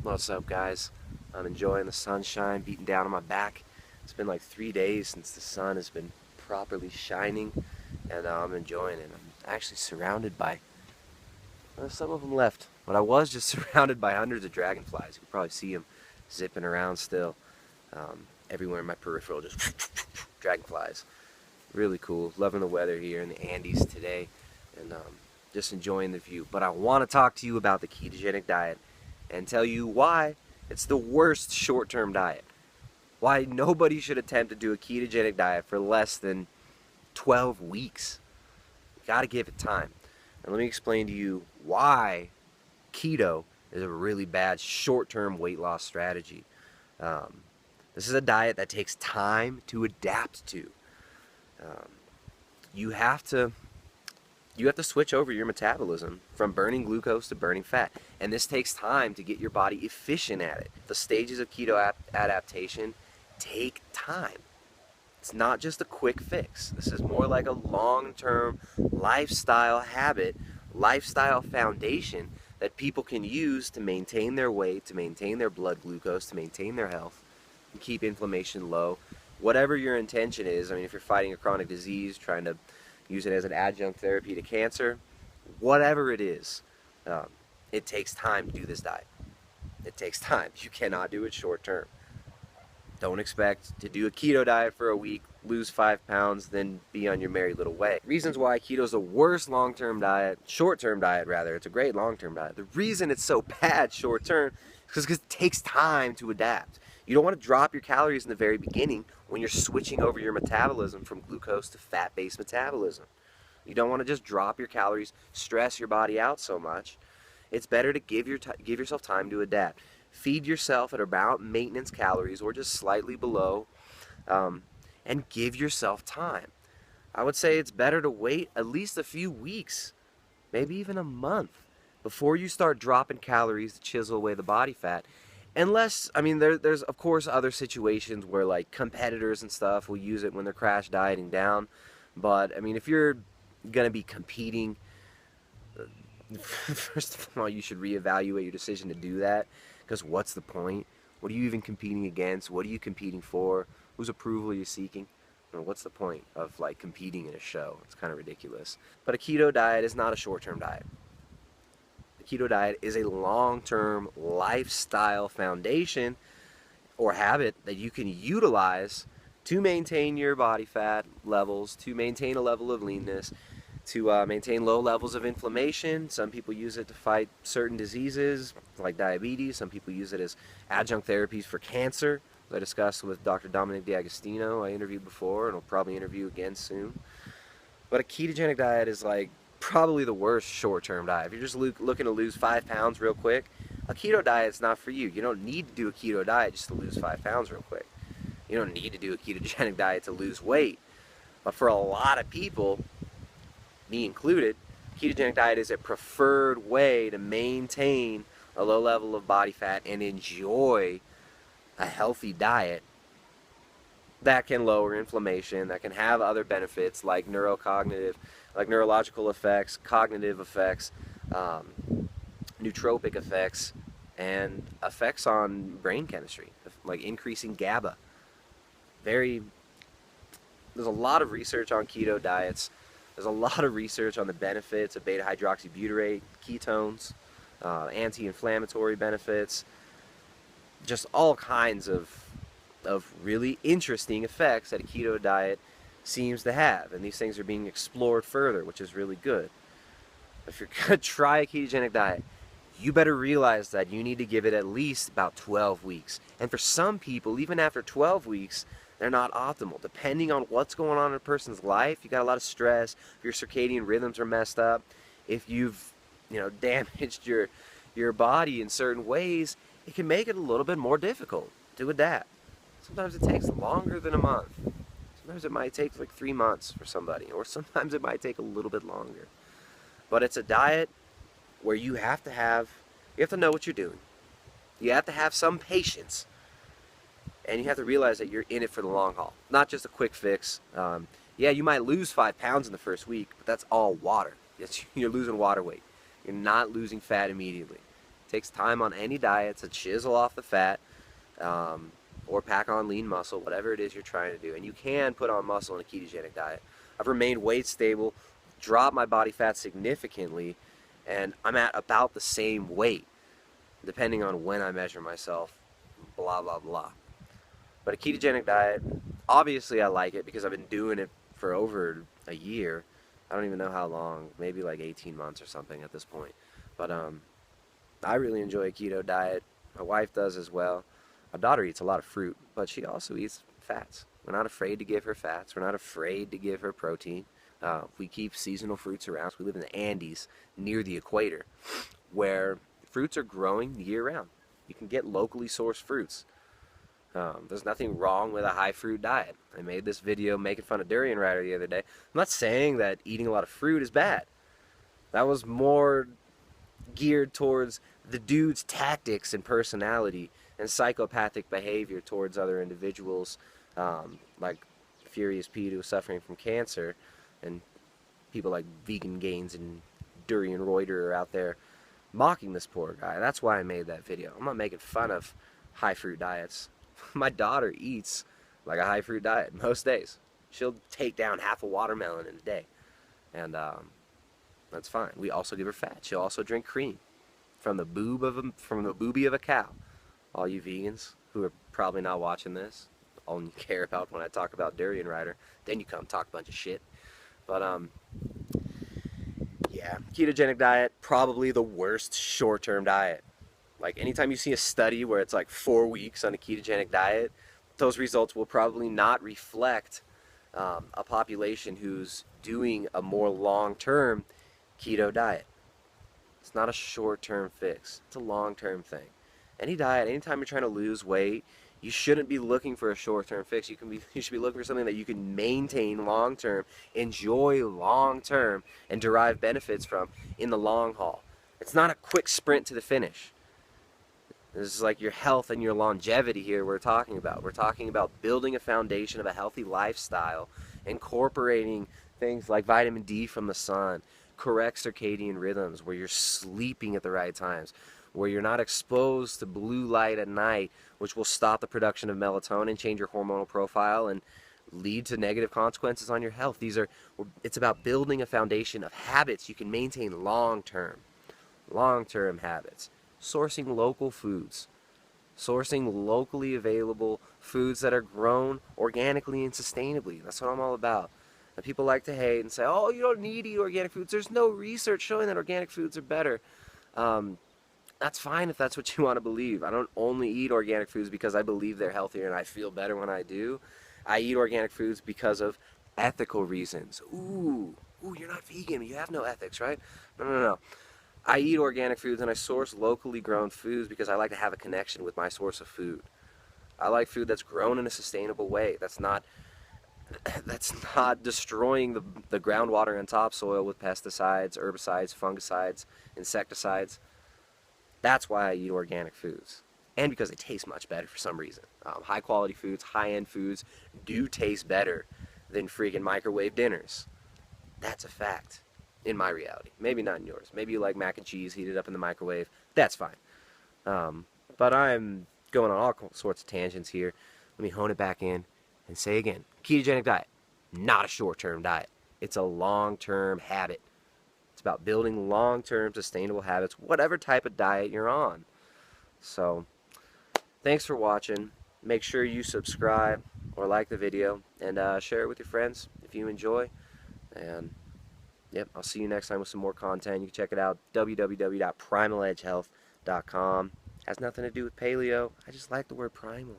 What's up, guys? I'm enjoying the sunshine beating down on my back. It's been like 3 days since the sun has been properly shining, and I'm enjoying it. I'm actually surrounded by some of them left, but I was just surrounded by hundreds of dragonflies. You can probably see them zipping around still. Everywhere in my peripheral, just dragonflies. Really cool. Loving the weather here in the Andes today, and just enjoying the view. But I want to talk to you about the ketogenic diet and tell you why it's the worst short-term diet. Why nobody should attempt to do a ketogenic diet for less than 12 weeks. You gotta give it time. And let me explain to you why keto is a really bad short-term weight loss strategy. This is a diet that takes time to adapt to. You have to switch over your metabolism from burning glucose to burning fat. And this takes time to get your body efficient at it. The stages of keto adaptation take time. It's not just a quick fix. This is more like a long-term lifestyle habit, lifestyle foundation that people can use to maintain their weight, to maintain their blood glucose, to maintain their health, and keep inflammation low. Whatever your intention is, I mean, if you're fighting a chronic disease, trying to use it as an adjunct therapy to cancer, whatever it is, it takes time to do this diet. It takes time. You cannot do it short term. Don't expect to do a keto diet for a week, lose 5 pounds, then be on your merry little way. Reasons why keto is the worst long-term diet, short-term diet rather. It's a great long-term diet. The reason it's so bad short-term is because it takes time to adapt. You don't want to drop your calories in the very beginning when you're switching over your metabolism from glucose to fat-based metabolism. You don't want to just drop your calories, stress your body out so much. It's better to give yourself time to adapt. Feed yourself at about maintenance calories or just slightly below, and give yourself time. I would say it's better to wait at least a few weeks, maybe even a month, before you start dropping calories to chisel away the body fat. Unless, I mean, there's of course other situations where like competitors and stuff will use it when they're crash dieting down. But I mean, if you're going to be competing, first of all, you should reevaluate your decision to do that. Because what's the point? What are you even competing against? What are you competing for? Whose approval are you seeking? What's the point of like competing in a show? It's kind of ridiculous. But a keto diet is not a short-term diet. The keto diet is a long-term lifestyle foundation or habit that you can utilize to maintain your body fat levels, to maintain a level of leanness, to maintain low levels of inflammation. Some people use it to fight certain diseases like diabetes. Some people use it as adjunct therapies for cancer, as I discussed with Dr. Dominic D'Agostino. I interviewed before and will probably interview again soon. But a ketogenic diet is like probably the worst short-term diet. If you're just looking to lose 5 pounds real quick, a keto diet is not for you. You don't need to do a keto diet just to lose 5 pounds real quick. You don't need to do a ketogenic diet to lose weight. But for a lot of people, me included, ketogenic diet is a preferred way to maintain a low level of body fat and enjoy a healthy diet that can lower inflammation, that can have other benefits like neurocognitive, like neurological effects, cognitive effects, nootropic effects, and effects on brain chemistry, like increasing GABA. There's a lot of research on keto diets. There's a lot of research on the benefits of beta-hydroxybutyrate, ketones, anti-inflammatory benefits, just all kinds of really interesting effects that a keto diet seems to have. And these things are being explored further, which is really good. If you're going to try a ketogenic diet, you better realize that you need to give it at least about 12 weeks. And for some people, even after 12 weeks, they're not optimal. Depending on what's going on in a person's life, you got a lot of stress, if your circadian rhythms are messed up, if you've damaged your body in certain ways, it can make it a little bit more difficult to adapt. Sometimes it takes longer than a month. Sometimes it might take like 3 months for somebody, or sometimes it might take a little bit longer. But it's a diet where you have to know what you're doing. You have to have some patience. And you have to realize that you're in it for the long haul, not just a quick fix. Yeah, you might lose 5 pounds in the first week, but that's all water. You're losing water weight. You're not losing fat immediately. It takes time on any diet to chisel off the fat, or pack on lean muscle, whatever it is you're trying to do. And you can put on muscle in a ketogenic diet. I've remained weight stable, dropped my body fat significantly, and I'm at about the same weight, depending on when I measure myself, blah, blah, blah. But a ketogenic diet, obviously I like it because I've been doing it for over a year. I don't even know how long, maybe like 18 months or something at this point. But I really enjoy a keto diet. My wife does as well. My daughter eats a lot of fruit, but she also eats fats. We're not afraid to give her fats. We're not afraid to give her protein. We keep seasonal fruits around. So we live in the Andes near the equator where fruits are growing year-round. You can get locally sourced fruits. There's nothing wrong with a high fruit diet. I made this video making fun of Durian Rider the other day. I'm not saying that eating a lot of fruit is bad. That was more geared towards the dude's tactics and personality and psychopathic behavior towards other individuals, like Furious Pete, who was suffering from cancer, and people like Vegan Gains and Durian Reuter are out there mocking this poor guy. That's why I made that video. I'm not making fun of high fruit diets. My daughter eats like a high fruit diet most days. She'll take down half a watermelon in a day, and that's fine. We also give her fat. She'll also drink cream from the boobie of a cow. All you vegans who are probably not watching this, all you care about when I talk about Durian Rider, then you come talk a bunch of shit. But yeah, ketogenic diet, probably the worst short-term diet. Like anytime you see a study where it's like 4 weeks on a ketogenic diet, those results will probably not reflect a population who's doing a more long-term keto diet. It's not a short-term fix. It's a long-term thing. Any diet, anytime you're trying to lose weight, you shouldn't be looking for a short-term fix. You should be looking for something that you can maintain long-term, enjoy long-term, and derive benefits from in the long haul. It's not a quick sprint to the finish. This is like your health and your longevity here we're talking about. We're talking about building a foundation of a healthy lifestyle, incorporating things like vitamin D from the sun, correct circadian rhythms where you're sleeping at the right times, where you're not exposed to blue light at night, which will stop the production of melatonin, change your hormonal profile, and lead to negative consequences on your health. It's about building a foundation of habits you can maintain long-term habits. Sourcing local foods, sourcing locally available foods that are grown organically and sustainably. That's what I'm all about. And people like to hate and say, oh, you don't need to eat organic foods. There's no research showing that organic foods are better. That's fine if that's what you want to believe. I don't only eat organic foods because I believe they're healthier and I feel better when I do. I eat organic foods because of ethical reasons. Ooh, you're not vegan. You have no ethics, right? No. I eat organic foods and I source locally grown foods because I like to have a connection with my source of food. I like food that's grown in a sustainable way. That's not destroying the groundwater and topsoil with pesticides, herbicides, fungicides, insecticides. That's why I eat organic foods. And because they taste much better for some reason. High quality foods, high-end foods do taste better than freaking microwave dinners. That's a fact. In my reality. Maybe not in yours. Maybe you like mac and cheese heated up in the microwave. That's fine. But I'm going on all sorts of tangents here. Let me hone it back in and say again, ketogenic diet, not a short-term diet. It's a long-term habit. It's about building long-term sustainable habits, whatever type of diet you're on. So, thanks for watching. Make sure you subscribe or like the video and share it with your friends if you enjoy. And yep, I'll see you next time with some more content. You can check it out, www.primaledgehealth.com. Has nothing to do with paleo. I just like the word primal.